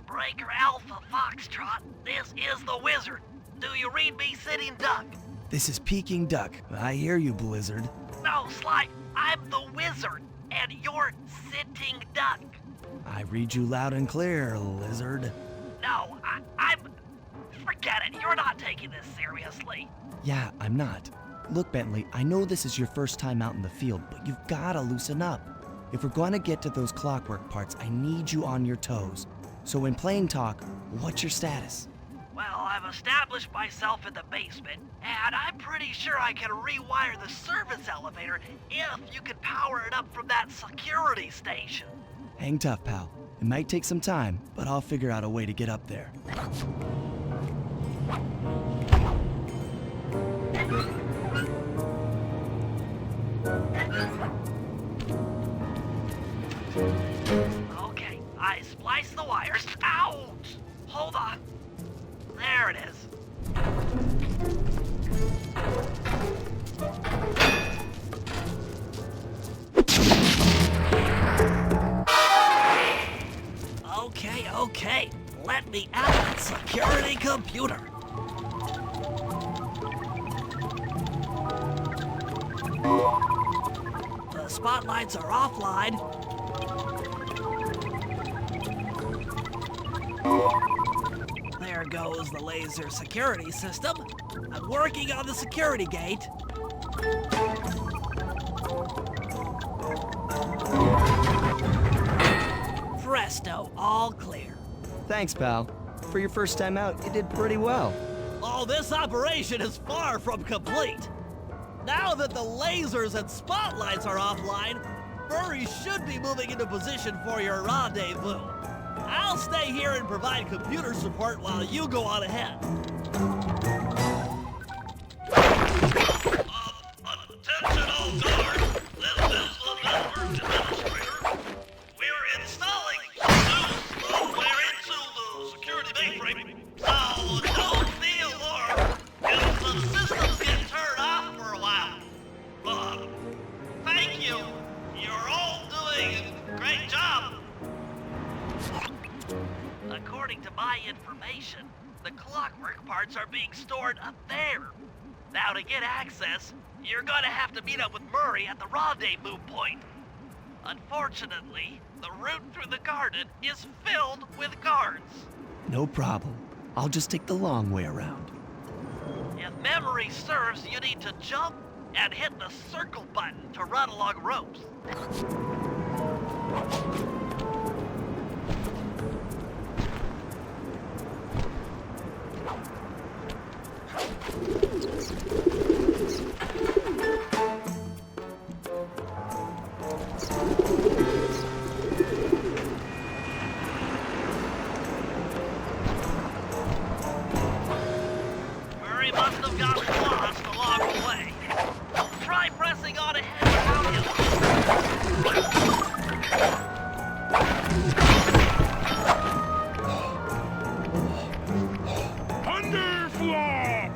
Breaker Alpha Foxtrot, this is the Wizard. Do you read me, Sitting Duck? This is Peking Duck. I hear you, Blizzard. No, Sly, I'm the Wizard, and you're Sitting Duck. I read you loud and clear, Lizard. No, I'm... Forget it, you're not taking this seriously. Yeah, I'm not. Look, Bentley, I know this is your first time out in the field, but you've gotta loosen up. If we're going to get to those clockwork parts, I need you on your toes. So in plain talk, what's your status? Well, I've established myself in the basement, and I'm pretty sure I can rewire the service elevator if you can power it up from that security station. Hang tough, pal. It might take some time, but I'll figure out a way to get up there. Okay, I spliced the wires. Ouch! Hold on. There it is. Okay. Let me out of that security computer. The spotlights are offline. There goes the laser security system. I'm working on the security gate. Presto, all clear. Thanks, pal. For your first time out, you did pretty well. Oh, this operation is far from complete. Now that the lasers and spotlights are offline, Murray should be moving into position for your rendezvous. I'll stay here and provide computer support while you go on ahead. Attention all guards. This is the network administrator. We're installing new software into the security mainframe. So don't be alarmed if the systems get turned off for a while. Thank you. You're all doing a great job. According to my information, the clockwork parts are being stored up there. Now to get access, you're gonna have to meet up with Murray at the rendezvous point. Unfortunately, the route through the garden is filled with guards. No problem. I'll just take the long way around. If memory serves, you need to jump and hit the circle button to run along ropes. Murray must have gotten lost along the way. Try pressing on ahead without him. Thunderflop!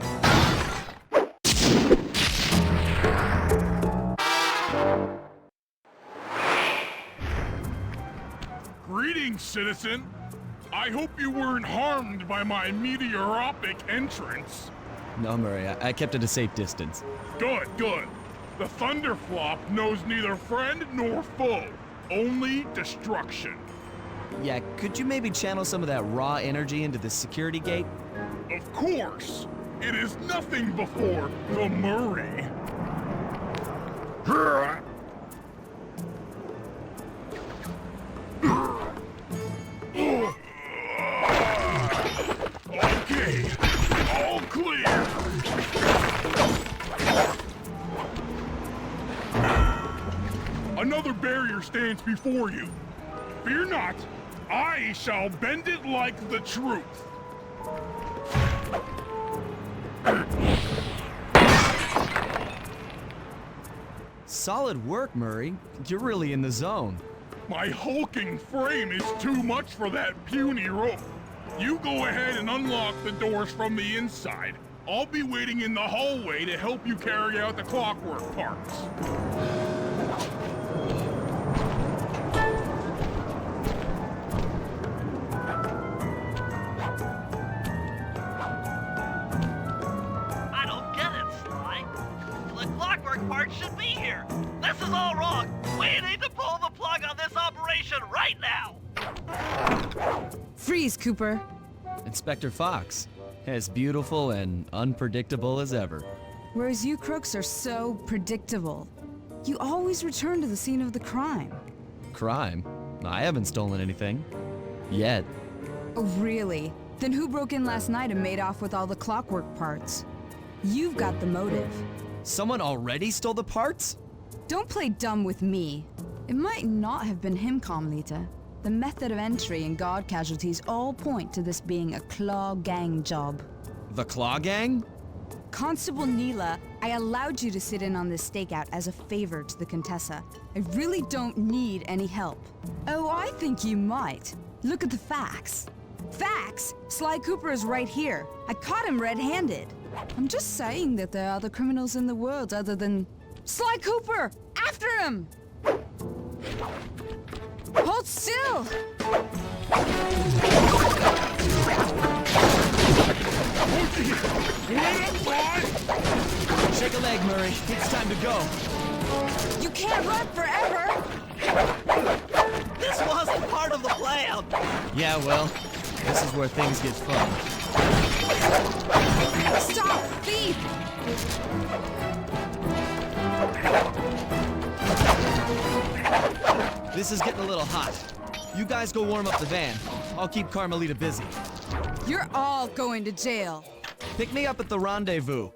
Greetings, citizen. I hope you weren't harmed by my meteoropic entrance. No, Murray, I kept at a safe distance. Good. The Thunderflop knows neither friend nor foe, only destruction. Yeah, could you maybe channel some of that raw energy into the security gate? Of course, it is nothing before the Murray. Okay, all clear. Another barrier stands before you. Fear not, I shall bend it like the truth. Solid work, Murray. You're really in the zone. My hulking frame is too much for that puny rope. You go ahead and unlock the doors from the inside. I'll be waiting in the hallway to help you carry out the clockwork parts. I don't get it, Sly. The clockwork part should be here. This is all wrong. We need to pull the plug on this operation right now. Freeze, Cooper. Inspector Fox, as beautiful and unpredictable as ever. Whereas you crooks are so predictable. You always return to the scene of the crime. Crime? I haven't stolen anything. Yet. Oh, really? Then who broke in last night and made off with all the clockwork parts? You've got the motive. Someone already stole the parts? Don't play dumb with me. It might not have been him, Carmelita. The method of entry and guard casualties all point to this being a Claw Gang job. The Claw Gang? Constable Neela, I allowed you to sit in on this stakeout as a favor to the Contessa. I really don't need any help. Oh, I think you might. Look at the facts. Facts? Sly Cooper is right here. I caught him red-handed. I'm just saying that there are other criminals in the world other than... Sly Cooper! After him! Hold still! Shake a leg, Murray. It's time to go. You can't run forever! This wasn't part of the plan. Yeah, well, this is where things get fun. Stop! Thief! This is getting a little hot. You guys go warm up the van. I'll keep Carmelita busy. You're all going to jail. Pick me up at the rendezvous.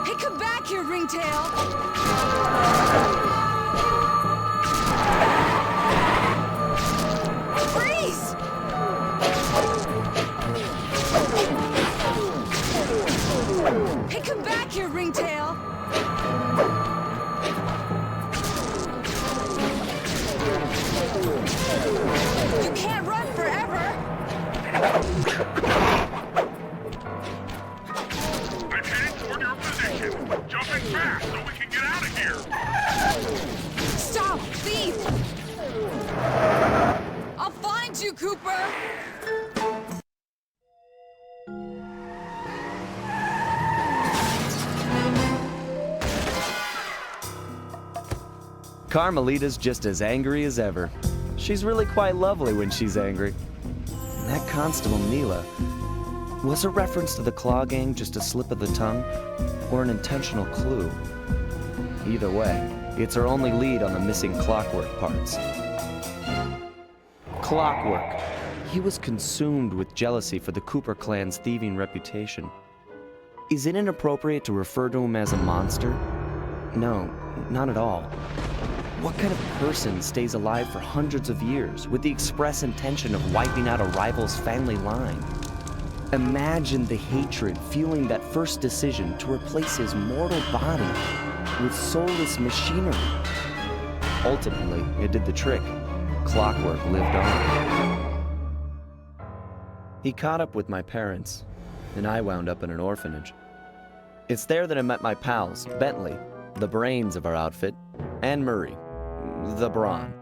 Hey, come back here, Ringtail! Freeze! Hey, come back here, Ringtail! You can't run forever! I'm heading toward your position. Jumping fast so we can get out of here. Stop! Thief! I'll find you, Cooper! Carmelita's just as angry as ever. She's really quite lovely when she's angry. And that Constable Neela, was a reference to the Claw Gang just a slip of the tongue, or an intentional clue? Either way, it's our only lead on the missing clockwork parts. Clockwork. He was consumed with jealousy for the Cooper clan's thieving reputation. Is it inappropriate to refer to him as a monster? No, not at all. What kind of person stays alive for hundreds of years with the express intention of wiping out a rival's family line? Imagine the hatred fueling that first decision to replace his mortal body with soulless machinery. Ultimately, it did the trick. Clockwork lived on. He caught up with my parents, and I wound up in an orphanage. It's there that I met my pals, Bentley, the brains of our outfit, and Murray, the brawn.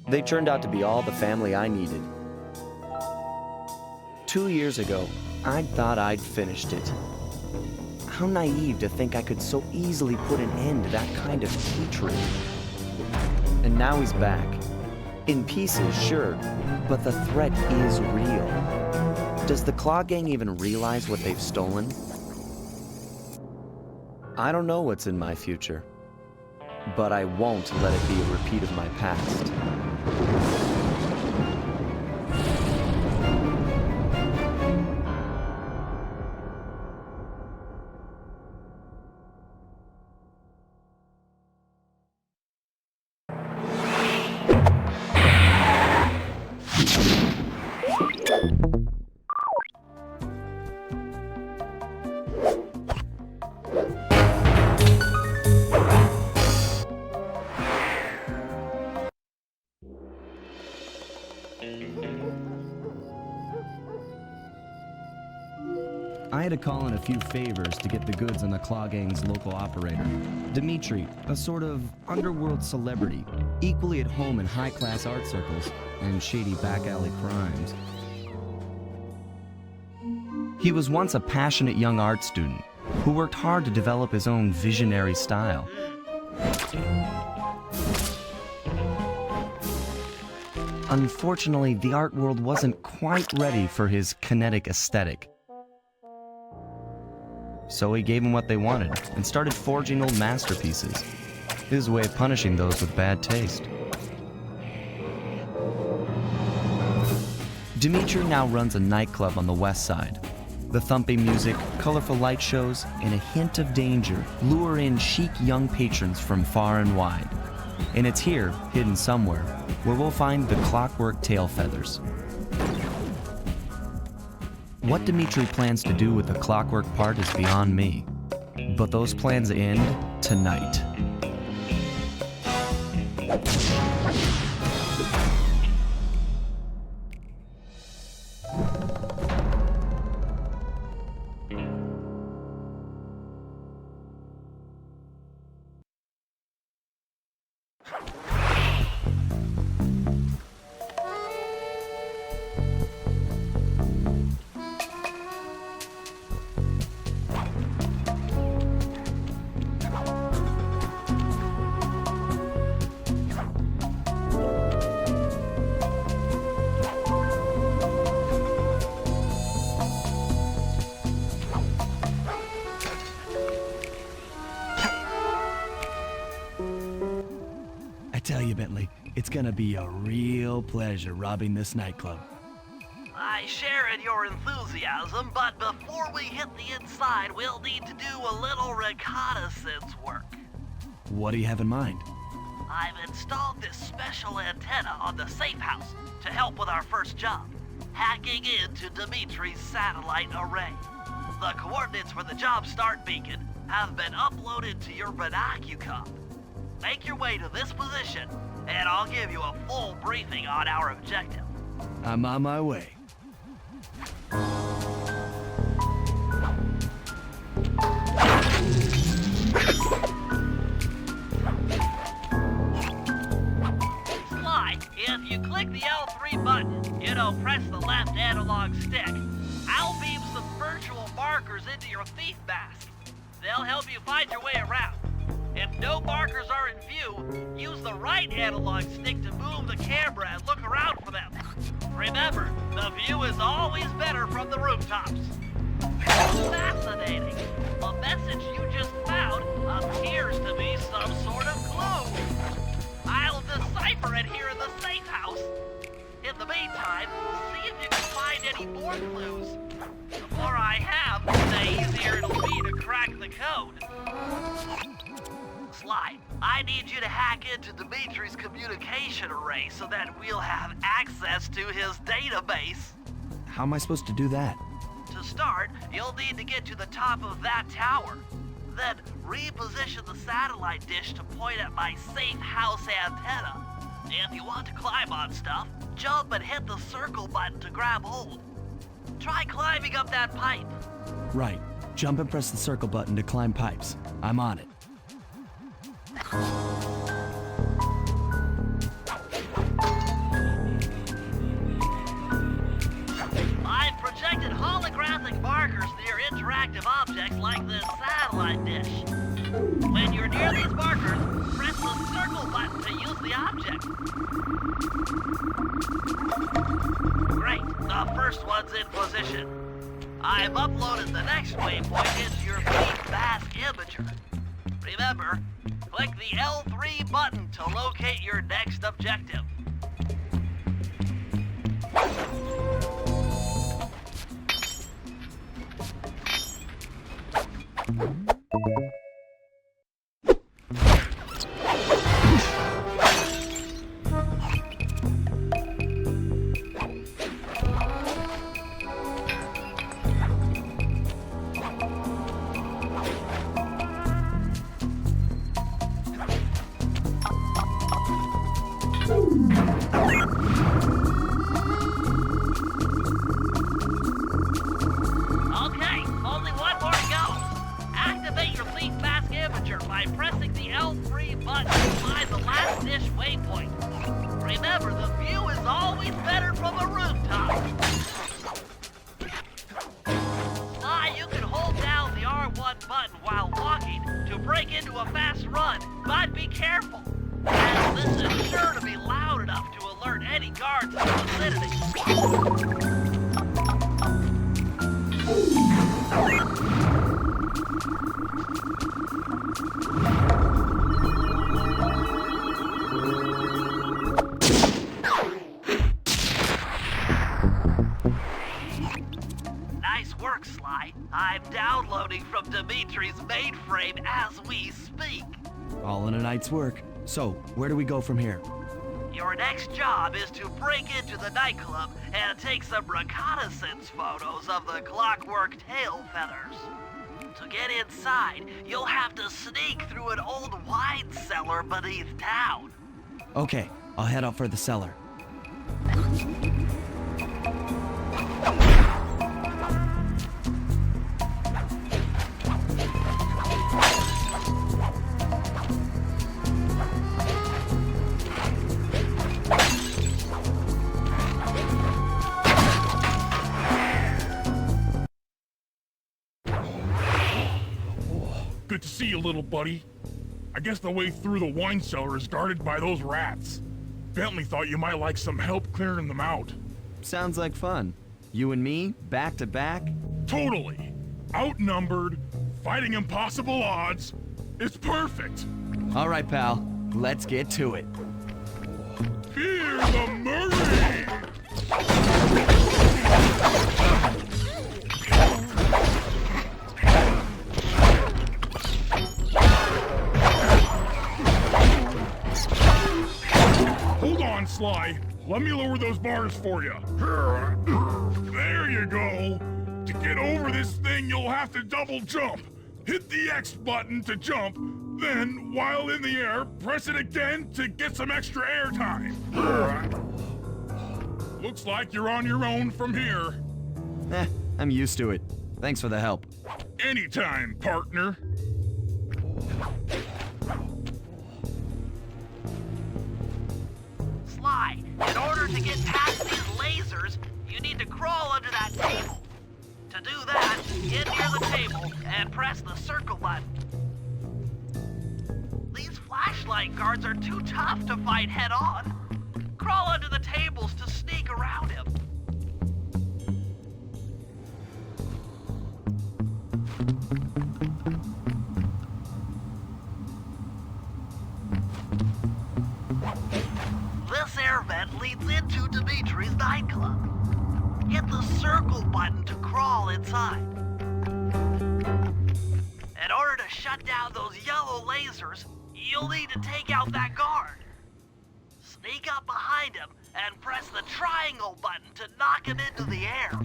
They turned out to be all the family I needed. 2 years ago, I thought I'd finished it. How naive to think I could so easily put an end to that kind of hatred. And now he's back. In pieces, sure, but the threat is real. Does the Claw Gang even realize what they've stolen? I don't know what's in my future, but I won't let it be a repeat of my past. I had to call in a few favors to get the goods on the Claw Gang's local operator, Dimitri, a sort of underworld celebrity, equally at home in high-class art circles and shady back-alley crimes. He was once a passionate young art student who worked hard to develop his own visionary style. Unfortunately, the art world wasn't quite ready for his kinetic aesthetic. So he gave them what they wanted and started forging old masterpieces. His way of punishing those with bad taste. Dimitri now runs a nightclub on the west side. The thumping music, colorful light shows, and a hint of danger lure in chic young patrons from far and wide. And it's here, hidden somewhere, where we'll find the clockwork tail feathers. What Dimitri plans to do with the clockwork part is beyond me, but those plans end tonight. Tell you, Bentley, it's gonna be a real pleasure robbing this nightclub. I share in your enthusiasm, but before we hit the inside, we'll need to do a little reconnaissance work. What do you have in mind? I've installed this special antenna on the safe house to help with our first job, hacking into Dimitri's satellite array. The coordinates for the job start beacon have been uploaded to your binocucom. Make your way to this position, and I'll give you a full briefing on our objective. I'm on my way. Sly, if you click the L3 button, it'll press the left analog stick. I'll beam some virtual markers into your thief mask. They'll help you find your way around. If no markers are in view, use the right analog stick to move the camera and look around for them. Remember, the view is always better from the rooftops. Fascinating. The message you just found appears to be some sort of clue. I'll decipher it here in the safe house. In the meantime, see if you can find any more clues. The more I have, the easier it'll be to crack the code. Sly, I need you to hack into Dimitri's communication array so that we'll have access to his database. How am I supposed to do that? To start, you'll need to get to the top of that tower. Then reposition the satellite dish to point at my safe house antenna. If you want to climb on stuff, jump and hit the circle button to grab hold. Try climbing up that pipe. Right. Jump and press the circle button to climb pipes. I'm on it. I've projected holographic markers near interactive objects like this satellite dish. When you're near these markers, press the circle button to use the object. Great, the first one's in position. I've uploaded the next waypoint into your Beak Bass Imager. Remember, click the L3 button to locate your next objective. Okay, only one more to go. Activate your Beak Bass Imager by pressing the L3 button to find the last dish waypoint. Remember, the view is always better from a rooftop. You can hold down the R1 button while walking to break into a fast run, but be careful, as this is sure to be loud enough to alert any guards in the vicinity. Nice work, Sly. I'm downloading from Dimitri's mainframe as we speak. All in a night's work. So, where do we go from here? Your next job is to break into the nightclub and take some reconnaissance photos of the clockwork tail feathers. To get inside, you'll have to sneak through an old wine cellar beneath town. Okay, I'll head out for the cellar. Good to see you, little buddy. I guess the way through the wine cellar is guarded by those rats. Bentley thought you might like some help clearing them out. Sounds like fun. You and me, back to back? Totally. Outnumbered, fighting impossible odds. It's perfect. All right, pal. Let's get to it. Fear the Murray! Hold on, Sly. Let me lower those bars for you. There you go. To get over this thing, you'll have to double jump. Hit the X button to jump, then, while in the air, press it again to get some extra air time. Looks like you're on your own from here. I'm used to it. Thanks for the help. Anytime, partner. Sly, in order to get past these lasers, you need to crawl under that table. To do that, get near the table and press the circle button. These flashlight guards are too tough to fight head-on. Crawl under the tables to sneak around him. This air vent leads into Dimitri's nightclub. Hit the circle button to crawl inside. In order to shut down those yellow lasers, you'll need to take out that guard. Sneak up behind him and press the triangle button to knock him into the air.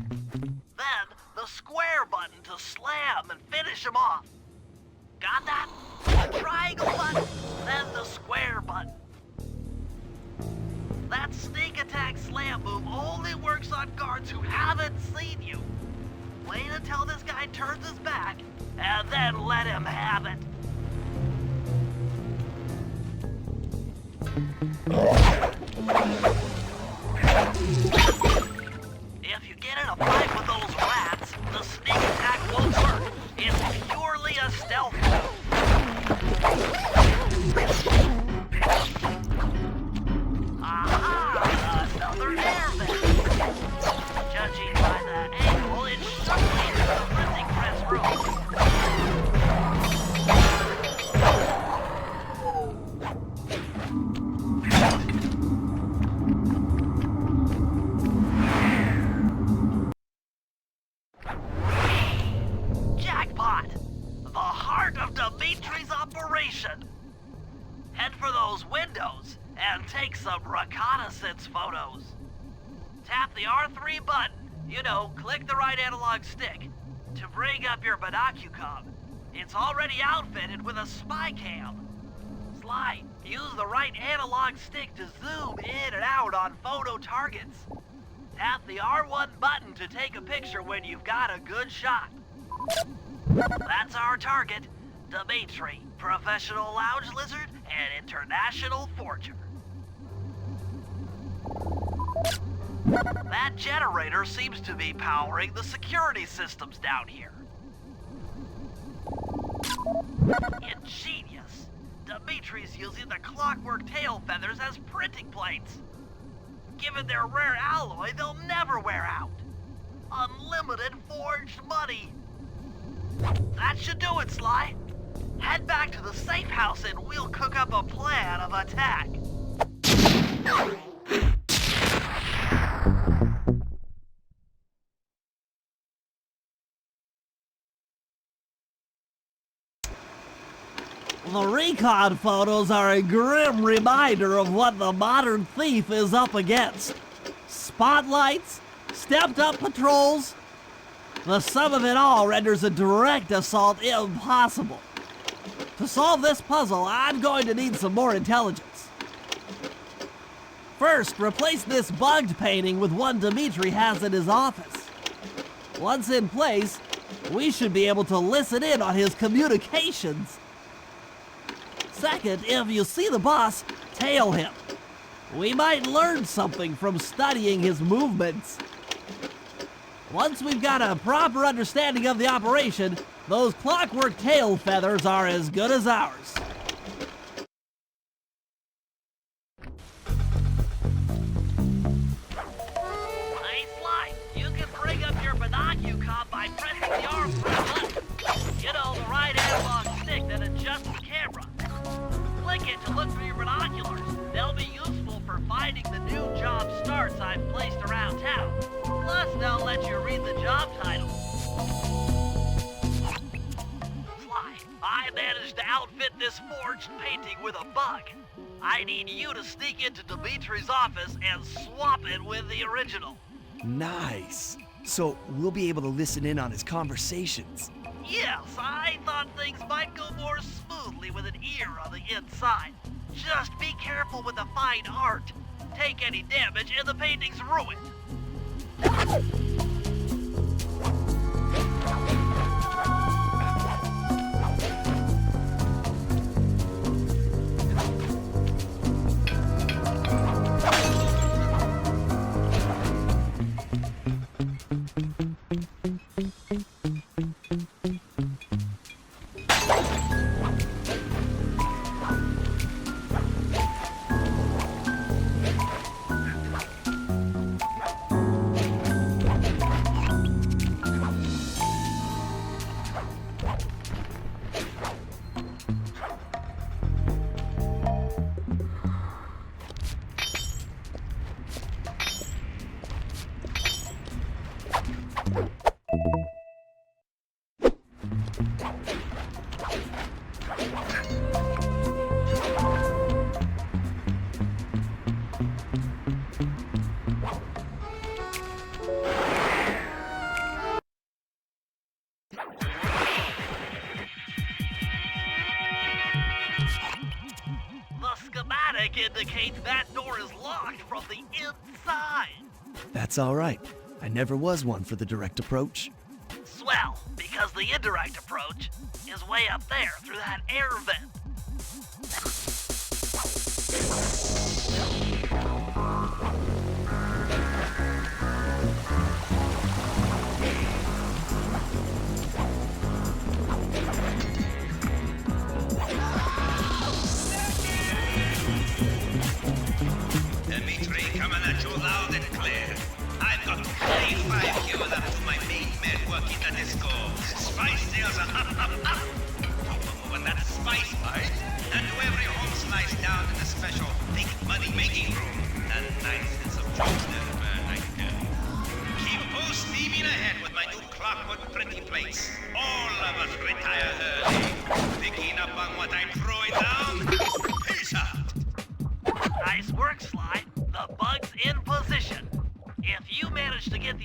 Then, the square button to slam and finish him off. Got that? The triangle button, then the square button. That sneak attack slam move only works on guards who haven't seen you. Wait until this guy turns his back, and then let him have it. If you get in a fight with those rats, the sneak attack won't work. It's purely a stealth move. Aha! Another air vent. Judging by the angle, it should lead operation. Head for those windows and take some reconnaissance photos. Tap the R3 button, click the right analog stick, to bring up your binocucom. It's already outfitted with a spy cam. Sly, use the right analog stick to zoom in and out on photo targets. Tap the R1 button to take a picture when you've got a good shot. That's our target, Dimitri, professional lounge lizard and international forger. That generator seems to be powering the security systems down here. Ingenious. Dimitri's using the clockwork tail feathers as printing plates. Given their rare alloy, they'll never wear out. Unlimited forged money. That should do it, Sly. Head back to the safe house and we'll cook up a plan of attack. The recon photos are a grim reminder of what the modern thief is up against. Spotlights, stepped-up patrols. The sum of it all renders a direct assault impossible. To solve this puzzle, I'm going to need some more intelligence. First, replace this bugged painting with one Dimitri has in his office. Once in place, we should be able to listen in on his communications. Second, if you see the boss, tail him. We might learn something from studying his movements. Once we've got a proper understanding of the operation, those clockwork tail feathers are as good as ours. Hey, Sly, you can bring up your binocucom by pressing the R3 button. The right analog stick that adjusts the camera. Click it to look for your binoculars. They'll be useful for finding the new job starts I've placed around town. Plus, they'll let you read the job title. Sly, I managed to outfit this forged painting with a bug. I need you to sneak into Dimitri's office and swap it with the original. Nice. So we'll be able to listen in on his conversations. Yes, I thought things might go more smoothly with an ear on the inside. Just be careful with the fine art. Take any damage and the painting's ruined. Indicates that door is locked from the inside. That's all right. I never was one for the direct approach. Swell, because the indirect approach is way up there through that air vent. Dimitri coming at you loud and clear. I've got 25 queued up to my main men working the disco. Spice sales are up. When that spice bite, and to every home slice down in the special big money-making room. And nice and some jokes there, like, keep full steaming ahead with my new clockwork printing plates. All of us retire early, picking up on what I'm throwing.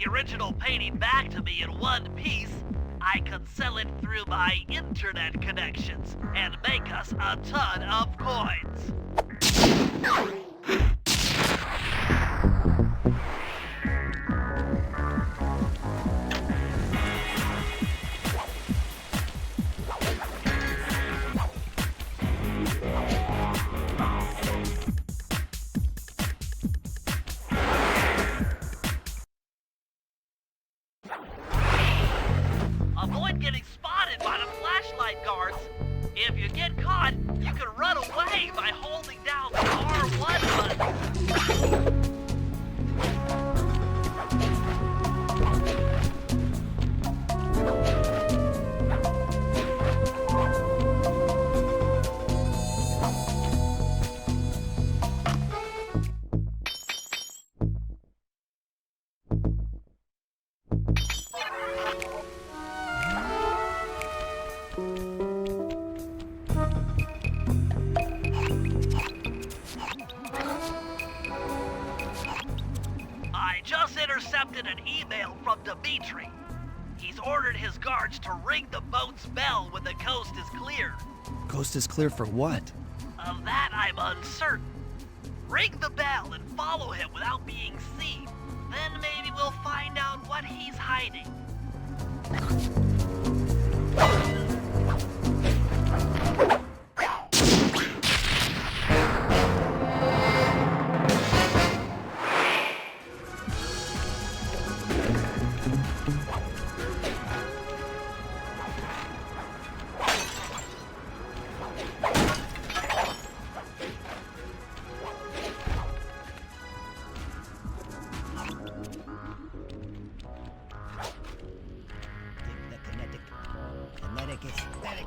the original painting back to me in one piece, I can sell it through my internet connections and make us a ton of coins. Avoid getting spotted by the flashlight guards. If you get caught, you can run away by holding down the R1 button. I just intercepted an email from Dimitri. He's ordered his guards to ring the boat's bell when the coast is clear. Coast is clear for what? Of that, I'm uncertain. Ring the bell and follow him without being seen. Then maybe we'll find out what he's hiding. Kinetic aesthetic.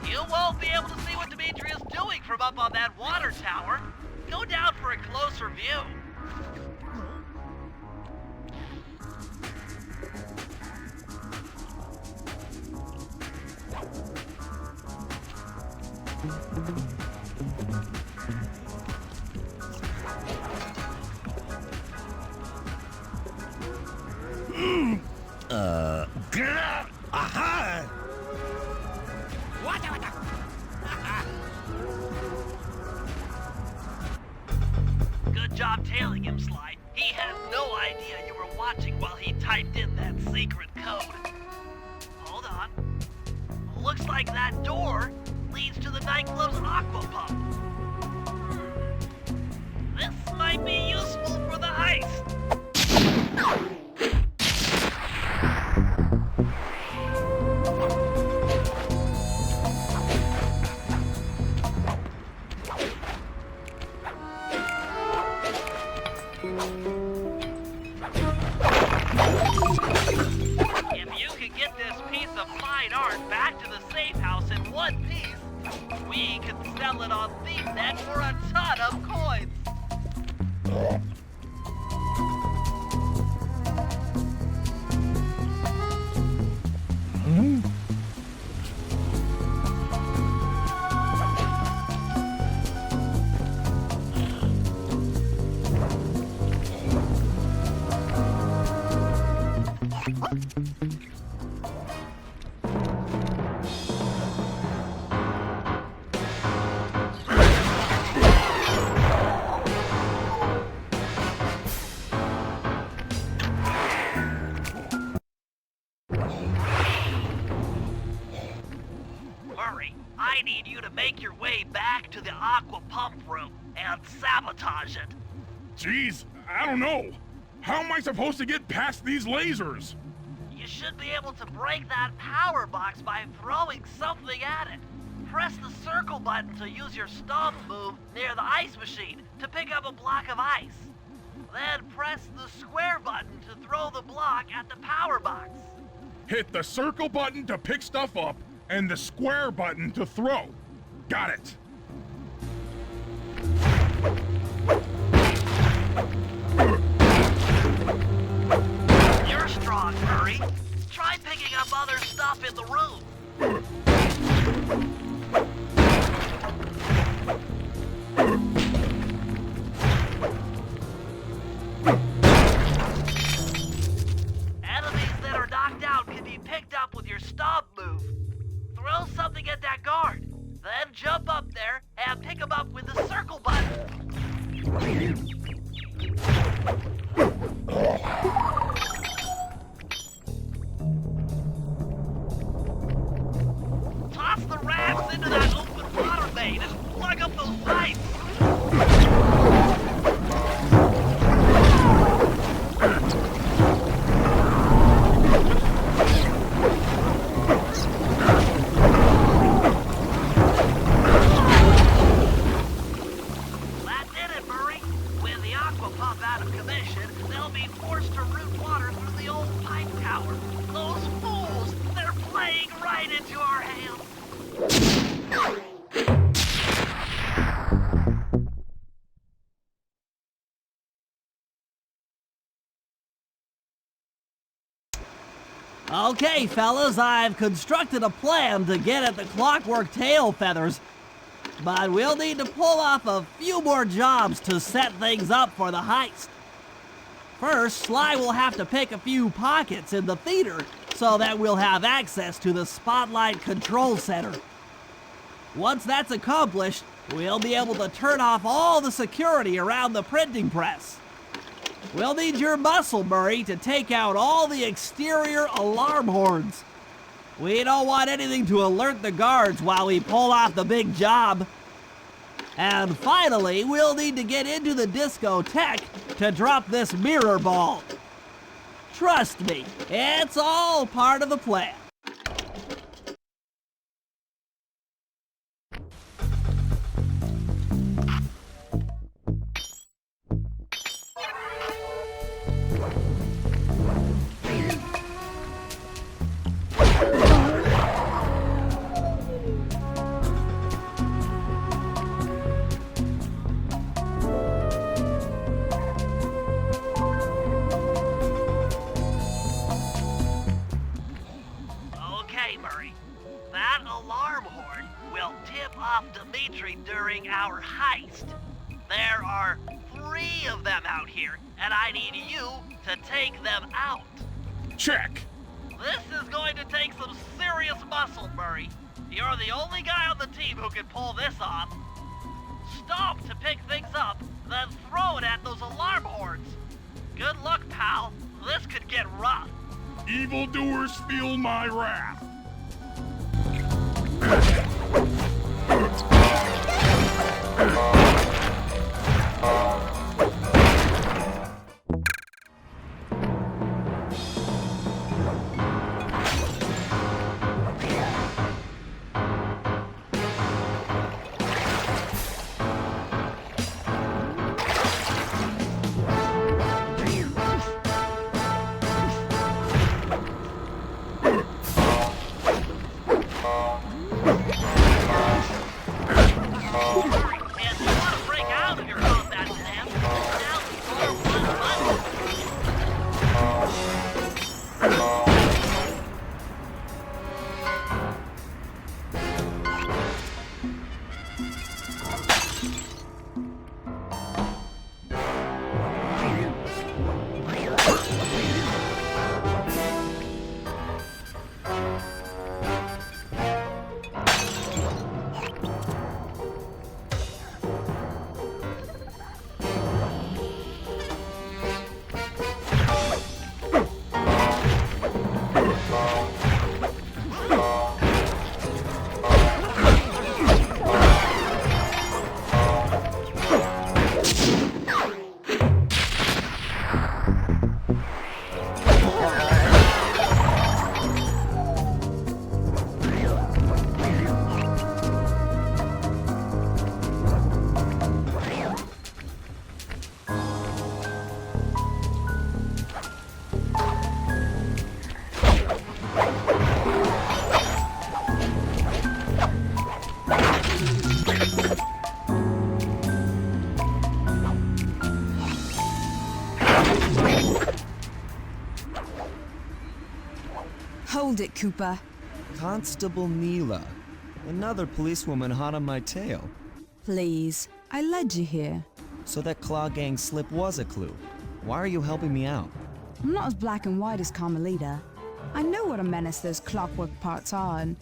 You won't be able to see what Dimitri is doing from up on that water tower. Go down for a closer view. Aha! Good job tailing him, Sly. He had no idea you were watching while he typed in that secret code. Hold on. Looks like that door leads to the nightclub's aqua pump. This might be useful for the heist. If you could get this piece of fine art back to the safe house in one piece, we can sell it on ThiefNet for a ton of coins. and sabotage it. Jeez, I don't know. How am I supposed to get past these lasers? You should be able to break that power box by throwing something at it. Press the circle button to use your stomp move near the ice machine to pick up a block of ice. Then press the square button to throw the block at the power box. Hit the circle button to pick stuff up and the square button to throw. Got it. You're strong, Murray. Try picking up other stuff in the room. Enemies that are knocked out can be picked up with your stomp move. Throw something at that guard, then jump up there and pick him up with the circle button. Toss the rafts into that open water main and plug up those pipes. That did it, Murray. With the aqua pump out of commission, they'll be forced to route water through the old pipe tower. Those fools, they're playing right into our hands. Okay, fellas, I've constructed a plan to get at the clockwork tail feathers, but we'll need to pull off a few more jobs to set things up for the heist. First, Sly will have to pick a few pockets in the theater so that we'll have access to the Spotlight Control Center. Once that's accomplished, we'll be able to turn off all the security around the printing press. We'll need your muscle, Murray, to take out all the exterior alarm horns. We don't want anything to alert the guards while we pull off the big job. And finally, we'll need to get into the discotheque to drop this mirror ball. Trust me, it's all part of the plan. Okay, Murray. That alarm horn will tip off Dimitri during our heist. There are 3 of them out here, and I need you to take them out. Check. This is going to take some serious muscle, Murray. You're the only guy on the team who can pull this off. Stomp to pick things up, then throw it at those alarm horns. Good luck, pal. This could get rough. Evildoers feel my wrath. Hold it, Cooper. Constable Neela. Another policewoman hot on my tail. Please, I led you here. So that Claw Gang slip was a clue. Why are you helping me out? I'm not as black and white as Carmelita. I know what a menace those clockwork parts are, and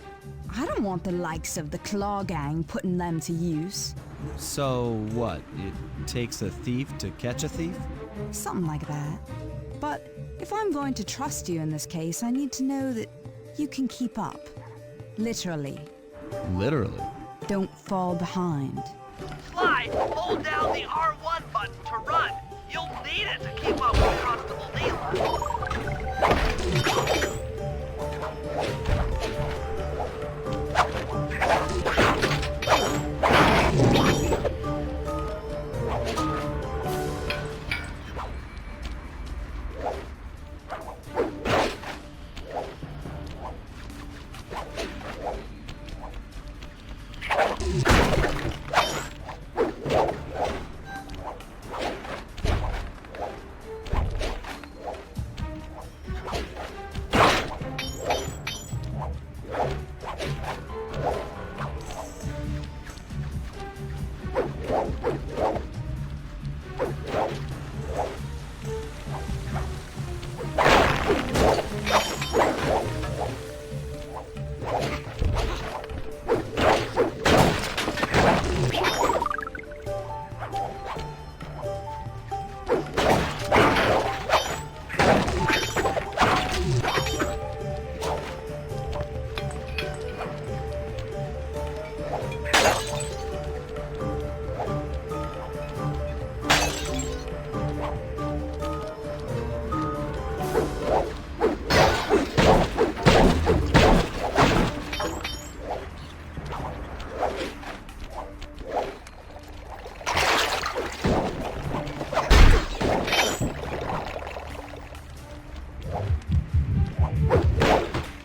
I don't want the likes of the Claw Gang putting them to use. So what? It takes a thief to catch a thief? Something like that. But if I'm going to trust you in this case, I need to know that you can keep up. Literally. Literally. Don't fall behind. Sly, hold down the R1 button to run. You'll need it to keep up with Constable Neela.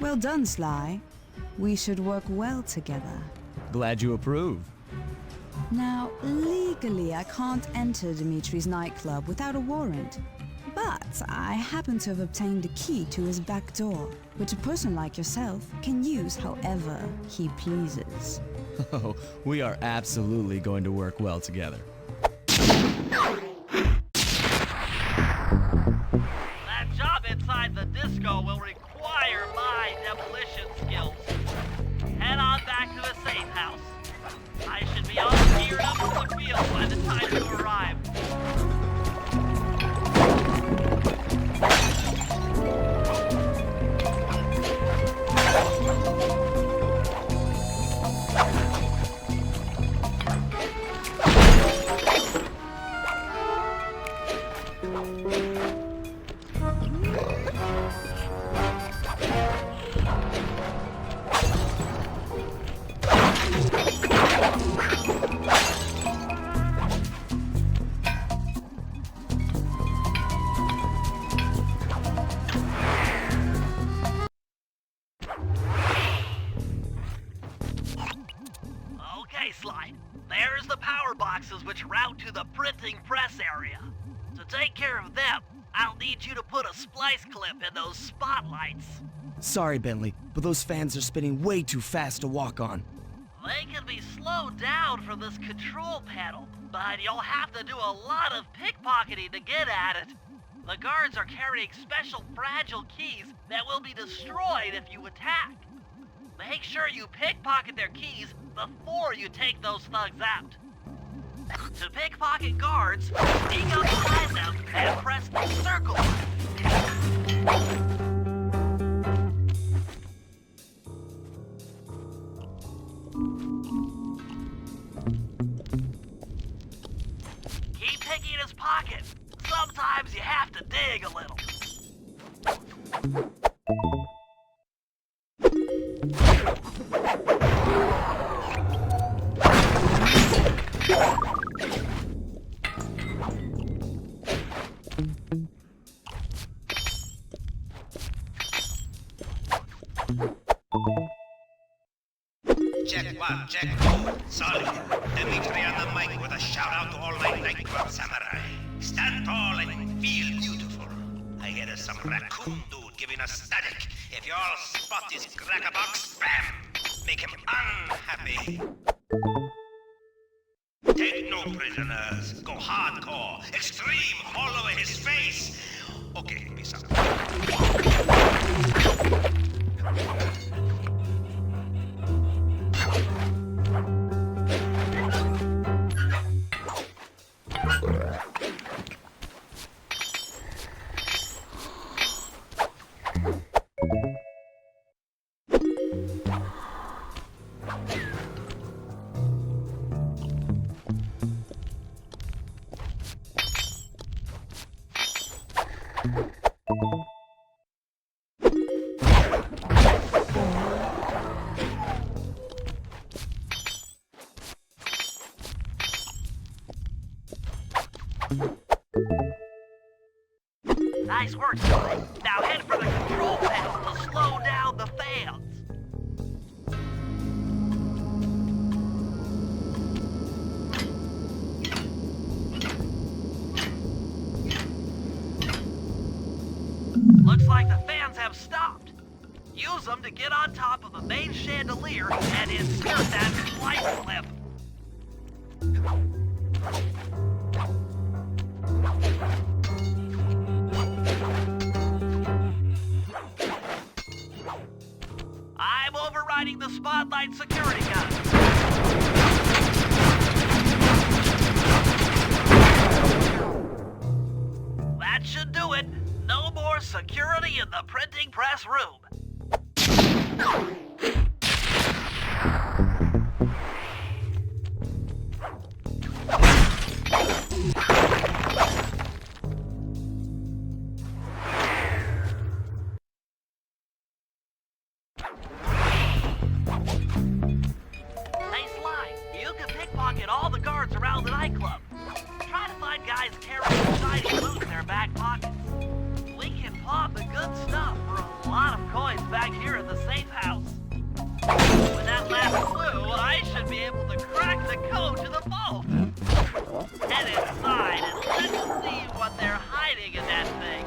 Well done, Sly. We should work well together. Glad you approve. Now, legally, I can't enter Dimitri's nightclub without a warrant. But I happen to have obtained a key to his back door, which a person like yourself can use however he pleases. Oh, we are absolutely going to work well together. That job inside the disco will require my demolition skills. Head on back to the safe house. I should be all geared up for the field by the time you arrive. Okay, Sly. There's the power boxes which route to the printing press area. To take care of them, I'll need you to put a splice clip in those spotlights. Sorry, Bentley, but those fans are spinning way too fast to walk on. They can be slowed down from this control panel, but you'll have to do a lot of pickpocketing to get at it. The guards are carrying special fragile keys that will be destroyed if you attack. Make sure you pickpocket their keys before you take those thugs out. To pickpocket guards, sneak up behind them and press the circle button. Keep picking his pocket. Sometimes you have to dig a little. Check one, check two. Solid. Dimitri on the mic with a shout out to all my nightclub samurai. Stand tall and feel beautiful. I hear some raccoon dude giving us static. If you all spot this crackerbox, bam! Make him unhappy. Take no prisoners. Go hardcore. Extreme all over his face. Okay, peace out. Nice work, Billy. Now head for the control panel to slow down the fans. Looks like the fans have stopped. Use them to get on top of the main chandelier and insert that splice clip. I'm overriding the spotlight security gun. That should do it. No more security in the printing press room. Hey Sly, you can pickpocket all the guards around the nightclub. Try to find guys carrying shiny loot in their back pockets. We can pawn the good stuff for a lot of coins back here in the safe house. With that last clue, I should be able to crack the code to the vault. Head inside and let's see what they're hiding in that thing.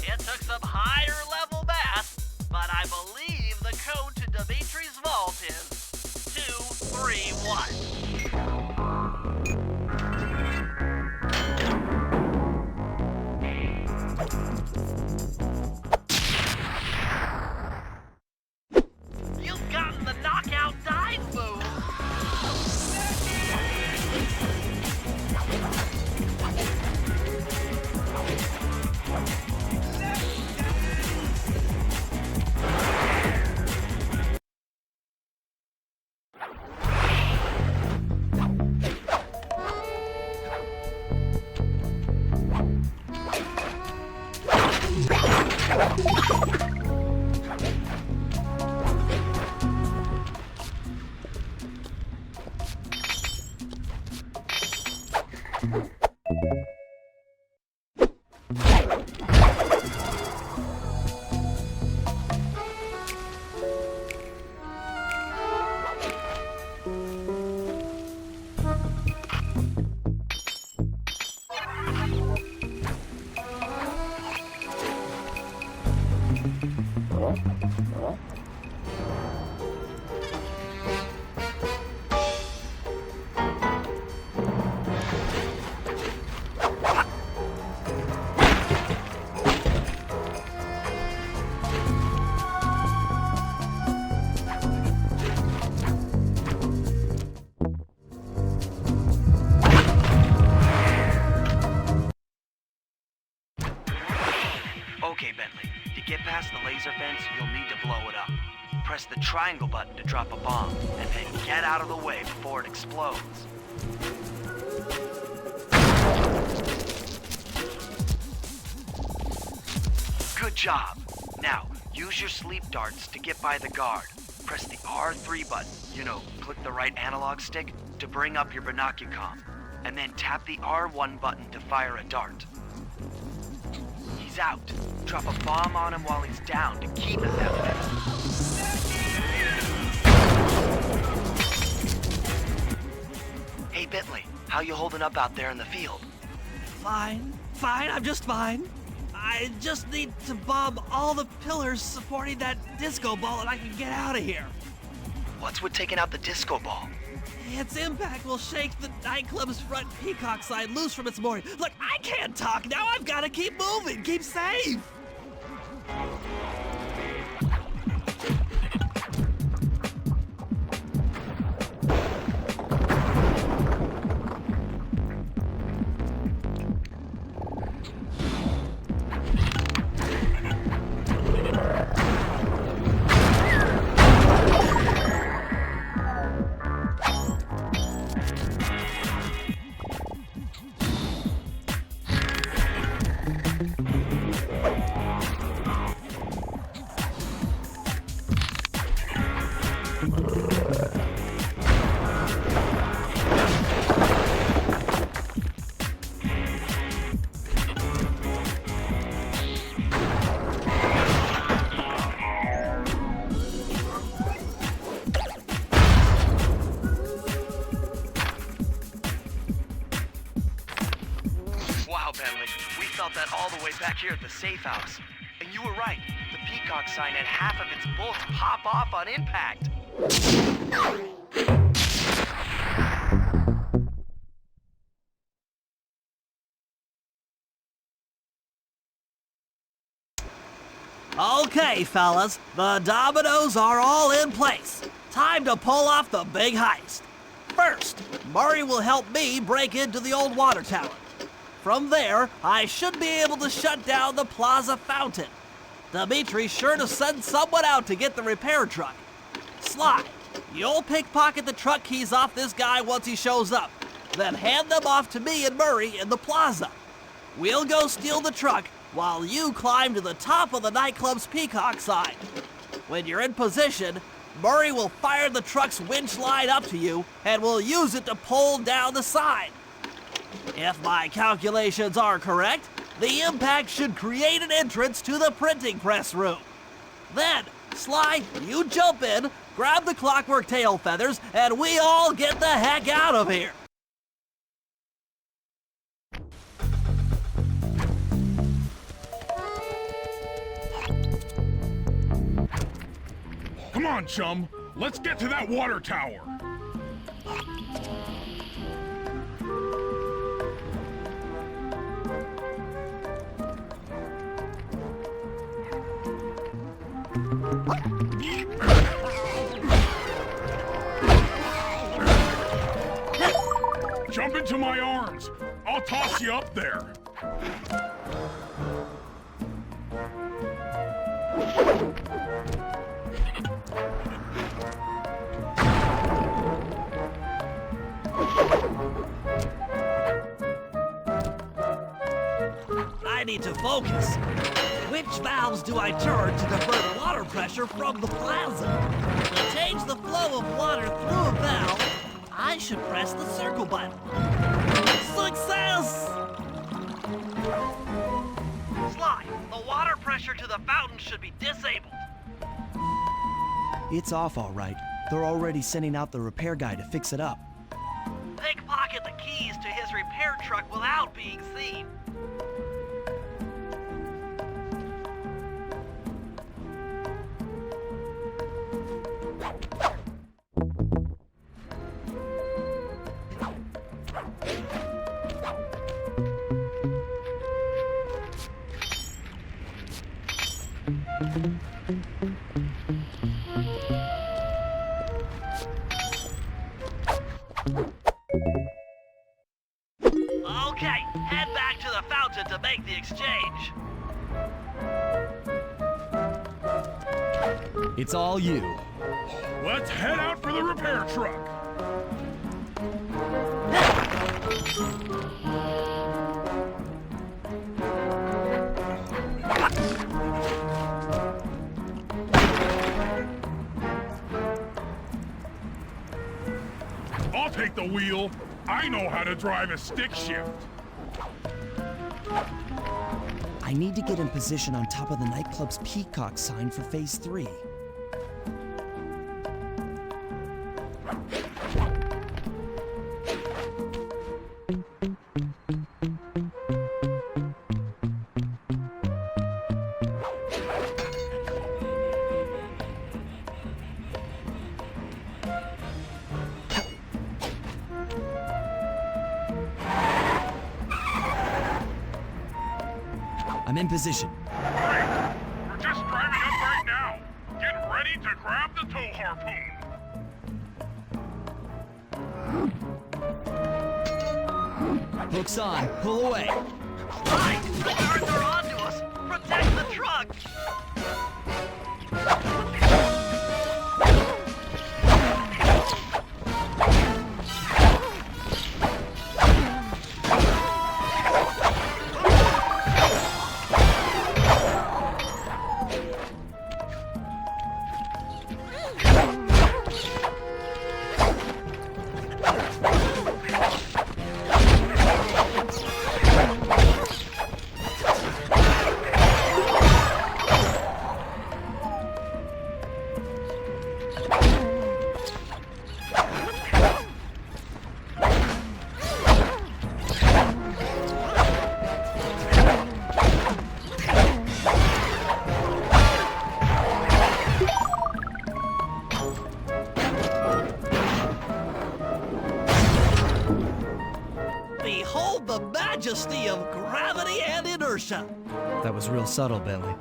It took some higher level math, but I believe the code to Dimitri's vault is 231. You've gotten the knockout dive move. past the laser fence, you'll need to blow it up. Press the triangle button to drop a bomb, and then get out of the way before it explodes. Good job. Now, use your sleep darts to get by the guard. Press the R3 button, click the right analog stick to bring up your binocucom, and then tap the R1 button to fire a dart. He's out. Drop a bomb on him while he's down to keep it that way. Hey, Bentley, how you holding up out there in the field? Fine, I'm just fine. I just need to bomb all the pillars supporting that disco ball and I can get out of here. What's with taking out the disco ball? Its impact will shake the nightclub's front peacock sign loose from its mooring. Look, I can't talk now. I've got to keep moving, keep safe. That all the way back here at the safe house. And you were right. The peacock sign had half of its bolts pop off on impact. Okay, fellas, the dominoes are all in place. Time to pull off the big heist. First, Murray will help me break into the old water tower. From there, I should be able to shut down the plaza fountain. Dimitri's sure to send someone out to get the repair truck. Sly, you'll pickpocket the truck keys off this guy once he shows up, then hand them off to me and Murray in the plaza. We'll go steal the truck while you climb to the top of the nightclub's peacock sign. When you're in position, Murray will fire the truck's winch line up to you and will use it to pull down the sign. If my calculations are correct, the impact should create an entrance to the printing press room. Then, Sly, you jump in, grab the clockwork tail feathers, and we all get the heck out of here. Come on, chum. Let's get to that water tower. Jump into my arms. I'll toss you up there. I need to focus. Which valves do I turn to divert water pressure from the plaza? To change the flow of water through a valve, I should press the circle button. Success! Sly, the water pressure to the fountain should be disabled. It's off all right. They're already sending out the repair guy to fix it up. Pickpocket the keys to his repair truck without being seen. Okay, head back to the fountain to make the exchange. It's all you. Let's head out for the repair truck. I'll take the wheel. I know how to drive a stick shift. I need to get in position on top of the nightclub's peacock sign for Phase 3. I'm in position. Great. We're just driving up right now. Get ready to grab the tow harpoon. Hook's on. Pull away. Right! The guards are onto us! Protect the truck! Behold the majesty of gravity and inertia. That was real subtle, Bentley.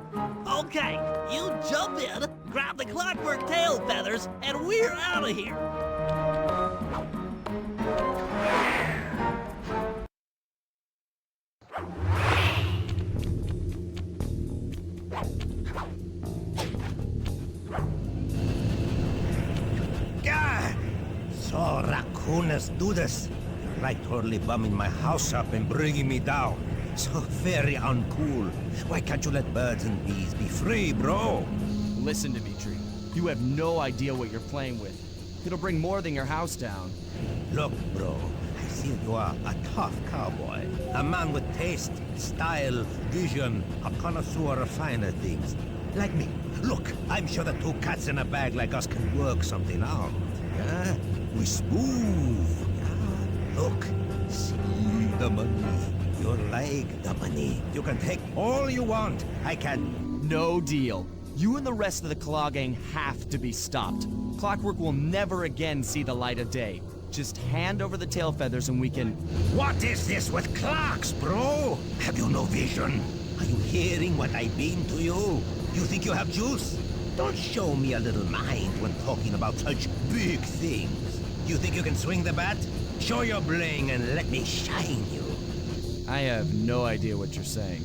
Okay, you jump in, grab the clockwork tail feathers, and we're out of here. God! So raccooners do this. Like totally bumming my house up and bringing me down. So very uncool. Why can't you let birds and bees be free, bro? Listen, Dimitri. You have no idea what you're playing with. It'll bring more than your house down. Look, bro, I see you are a tough cowboy. A man with taste, style, vision, a connoisseur of finer things. Like me. Look, I'm sure the two cats in a bag like us can work something out. Yeah? We smooth. Yeah? Look, see the money. You like the money. You can take all you want. I can... No deal. You and the rest of the Claw Gang have to be stopped. Clockwork will never again see the light of day. Just hand over the tail feathers and we can... What is this with clocks, bro? Have you no vision? Are you hearing what I mean to you? You think you have juice? Don't show me a little mind when talking about such big things. You think you can swing the bat? Show your bling and let me shine you. I have no idea what you're saying.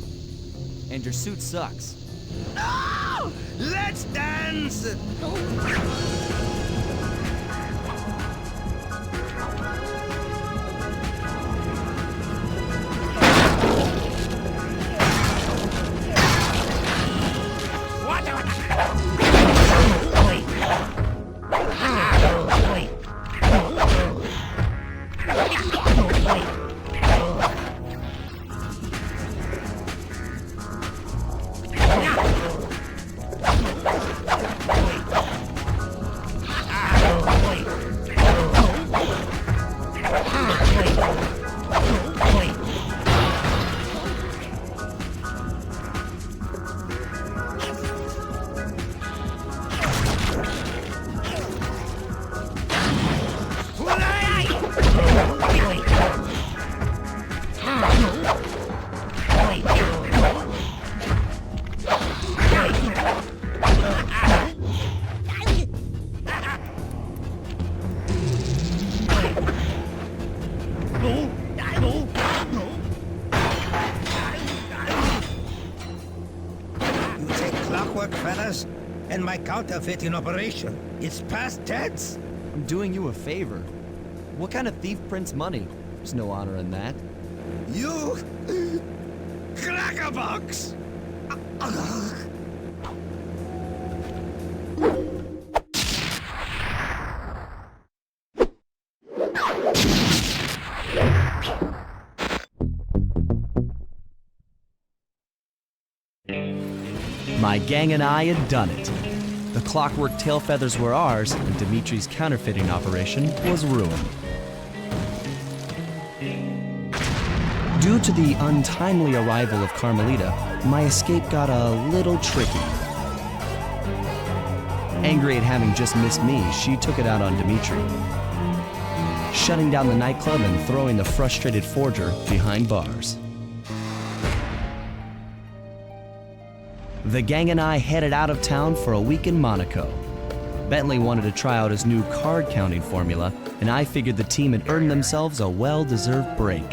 And your suit sucks. No! Let's dance! You take clockwork feathers? and my counterfeit in operation. It's past tense. I'm doing you a favor. What kind of thief prints money? There's no honor in that. You... crackerbox! My gang and I had done it. The clockwork tail feathers were ours, and Dimitri's counterfeiting operation was ruined. Due to the untimely arrival of Carmelita, my escape got a little tricky. Angry at having just missed me, she took it out on Dimitri, shutting down the nightclub and throwing the frustrated forger behind bars. The gang and I headed out of town for a week in Monaco. Bentley wanted to try out his new card counting formula, and I figured the team had earned themselves a well-deserved break.